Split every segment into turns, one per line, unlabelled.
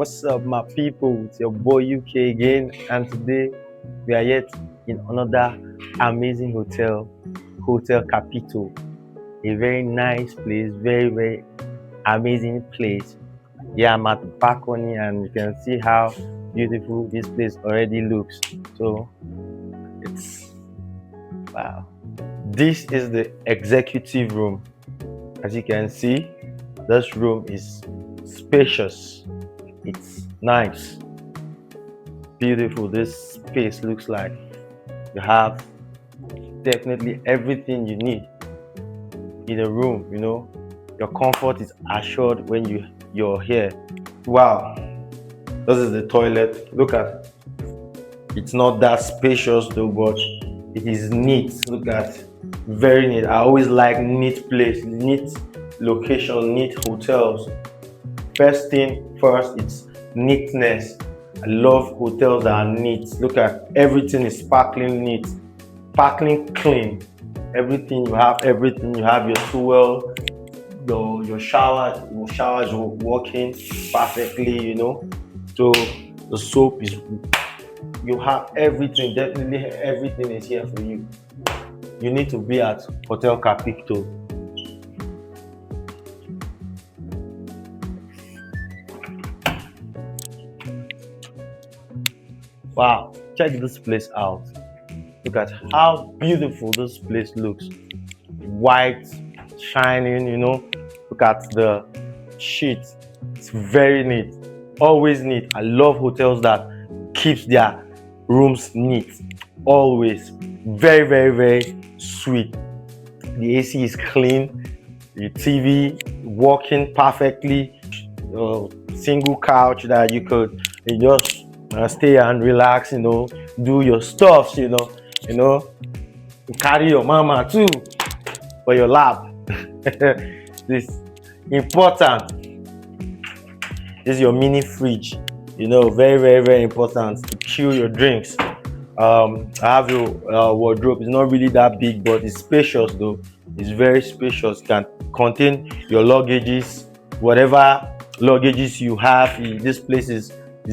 What's up, my people? It's your boy UK again, and today we are yet in another amazing hotel, Hotel Capito. A very nice place, very amazing place. Yeah, I'm at the balcony, and you can see how beautiful this place already looks. So it's wow. This is the executive room. As you can see, this room is spacious. It's nice, beautiful. This space looks like you have definitely everything you need in a room. Your comfort is assured when you're here. Wow, this is the toilet. Look at it's not that spacious though, but it is neat. Look at very neat. I always like neat place, neat location, neat hotels. First thing first, it's neatness. I love hotels that are neat. Look at everything is sparkling neat, sparkling clean. Everything you have, your towel, your shower is working perfectly. So the soap is. You have everything. Definitely, everything is here for you. You need to be at Hotel Capito. Wow, check this place out. Look at how beautiful this place looks. White, shining, Look at the sheet. It's very neat. Always neat. I love hotels that keeps their rooms neat. Always. Very sweet. The AC is clean. The TV working perfectly. Single couch that you could just stay and relax, do your stuff, carry your mama too for your lap. This important. This is your mini fridge, very important to chill your drinks. I have your wardrobe. It's not really that big, but it's spacious though. It's very spacious. Can contain your luggages, whatever luggages you have. This place is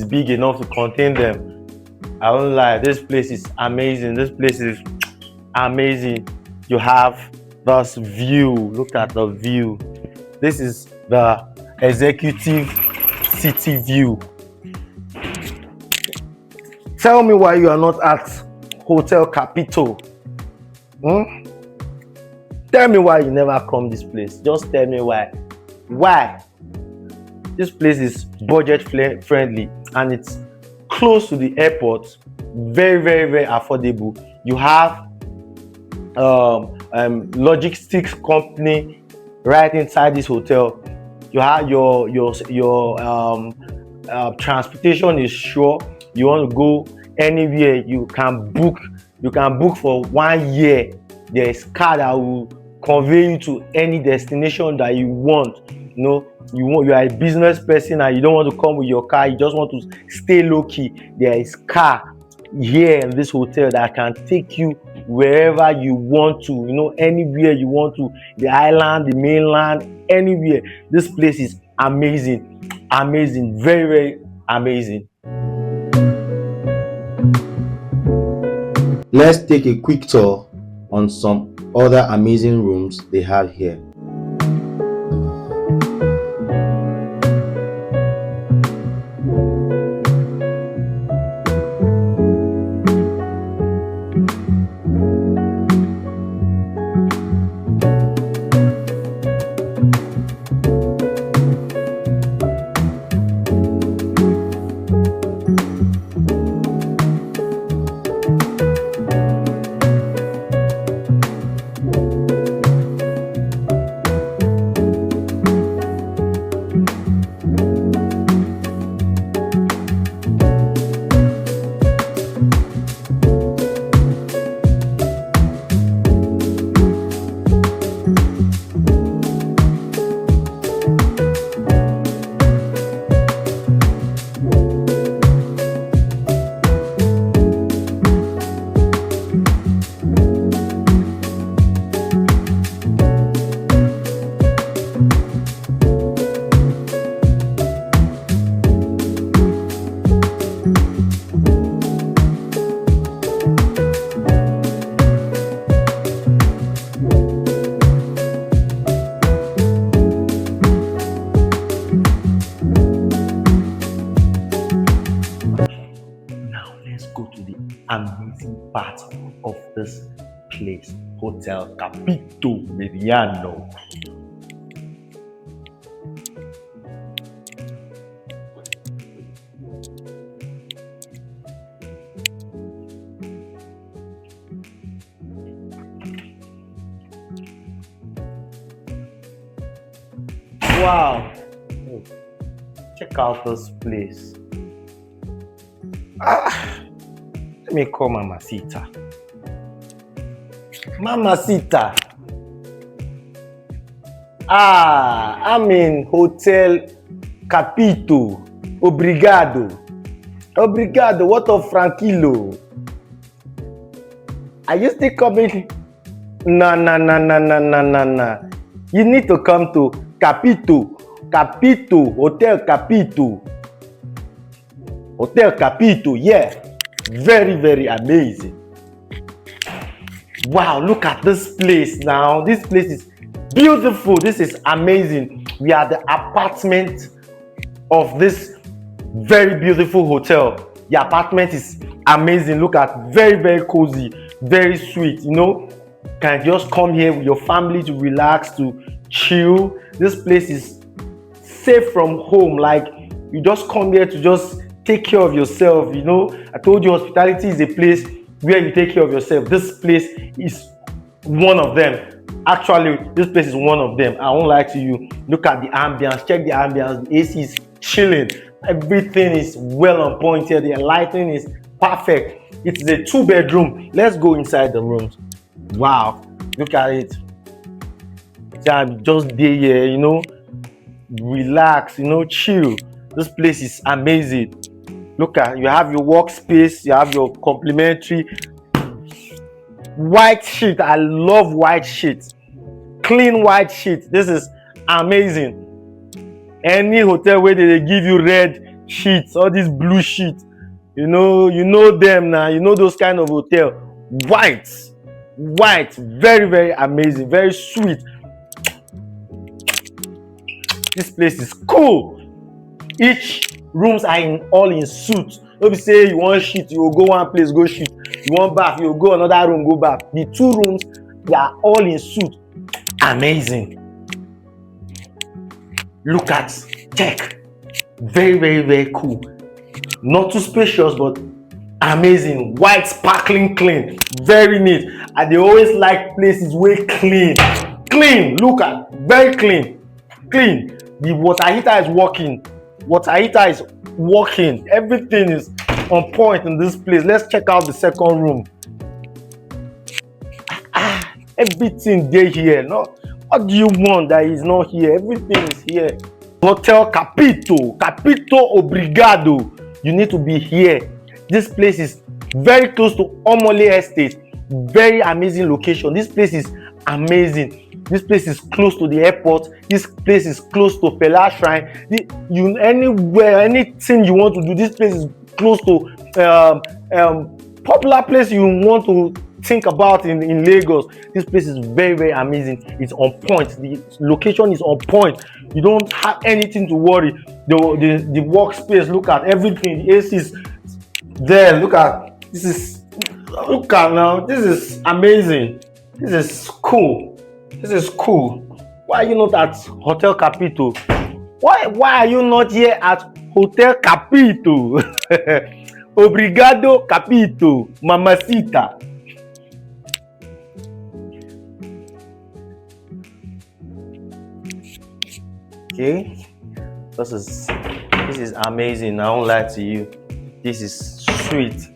big enough to contain them. I won't lie, this place is amazing. You have this view. Look at the view. This is the executive city view. Tell me why you are not at Hotel Capito. Tell me why you never come this place. Just tell me why. Why? This place is budget friendly and it's close to the airport. Very affordable. You have logistics company right inside this hotel. You have your transportation is sure. You want to go anywhere, you can book for 1 year. There is car that will convey you to any destination that you want. You are a business person and you don't want to come with your car, you just want to stay low-key. There is car here in this hotel that can take you wherever you want to, anywhere you want to, the island, the mainland, anywhere. This place is amazing, very amazing. Let's take a quick tour on some other amazing rooms they have here. amazing part of this place, Hotel Capito Mediano. Wow, check out this place. Let me call Mamacita. Mamacita. I'm in Hotel Capito. Obrigado. Obrigado. What of Franquillo? Are you still coming? No. You need to come to Capito. Capito. Hotel Capito. Hotel Capito. Yeah. Very, very amazing. Wow, look at this place now. This place is beautiful. This is amazing. We are the apartment of this very beautiful hotel. The apartment is amazing. Look at, very, very cozy, very sweet. You know, can just come here with your family to relax, to chill. This place is safe from home. Like, you just come here to just take care of yourself. You know, I told you hospitality is a place where you take care of yourself. This place is one of them. Actually, this place is one of them. I won't lie to you. Look at the ambience. Check the ambience. The AC is chilling. Everything is well on point here. The lighting is perfect. It is a 2-bedroom. Let's go inside the rooms. Wow, look at it. Just there here, you know, relax, you know, chill. This place is amazing. Look at, you have your workspace, you have your complimentary white sheet. I love white sheets. Clean white sheet. This is amazing. Any hotel where they give you red sheets or these blue sheets, you know them now. You know those kind of hotel. White, very, very amazing, very sweet. This place is cool. Each rooms are all in suite. Don't be say you want shit, you will go one place, go shit. You want bath, you will go another room, go bath. The 2 rooms, they are all in suite. Amazing. Look at, check. Very, very, very cool. Not too spacious, but amazing. White, sparkling, clean. Very neat. And they always like places way clean. Clean. Look at, very clean. Clean. The water heater is working. Everything is on point in this place. Let's check out the second room. Everything there here. No, what do you want that is not here? Everything is here. Hotel Capito Obrigado. You need to be here. This place is very close to Omole Estate. Very amazing location. This place is amazing. This place is close to the airport. This place is close to Pela Shrine. Anywhere, anything you want to do, this place is close to popular place you want to think about in Lagos. This place is very, very amazing. It's on point. The location is on point. You don't have anything to worry. The workspace, look at everything. The AC is there. Look at this. Look at now. This is amazing. This is cool. This is cool. Why are you not at Hotel Capito? Why are you not here at Hotel Capito? Obrigado Capito, Mamacita. Okay, this is amazing. I won't lie to you. This is sweet.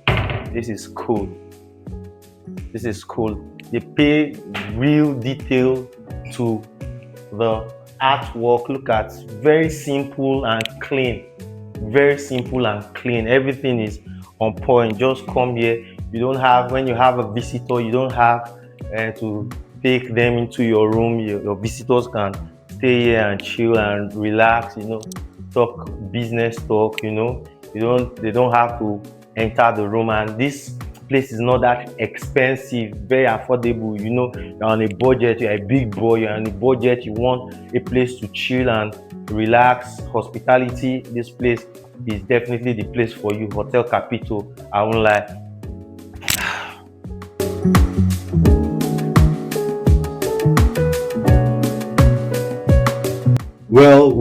This is cool. This is cool. They pay real detail to the artwork. Look at, very simple and clean. Very simple and clean. Everything is on point. Just come here. You don't have, when you have a visitor, you don't have to take them into your room. Your visitors can stay here and chill and relax, you know, talk business talk, you know. They don't have to enter the room, and this place is not that expensive, very affordable. You know, you're on a budget, you're a big boy, you're on a budget, you want a place to chill and relax. Hospitality, this place is definitely the place for you. Hotel Capito, I won't lie.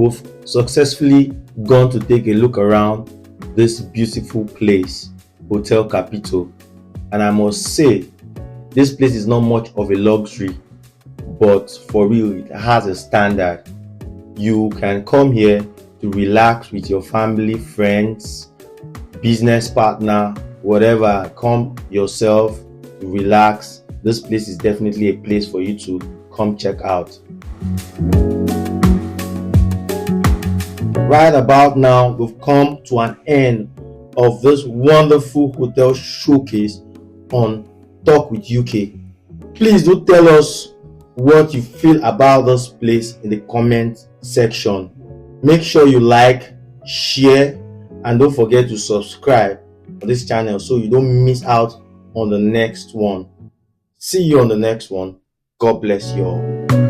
we've successfully gone to take a look around this beautiful place, Hotel Capito. And I must say, this place is not much of a luxury, but for real, it has a standard. You can come here to relax with your family, friends, business partner, whatever. Come yourself to relax. This place is definitely a place for you to come check out. Right about now, we've come to an end of this wonderful hotel showcase on Talk With Ukay. Please do tell us what you feel about this place in the comment section. Make sure you like, share, and don't forget to subscribe to this channel so you don't miss out on the next one. See you on the next one. God bless you all.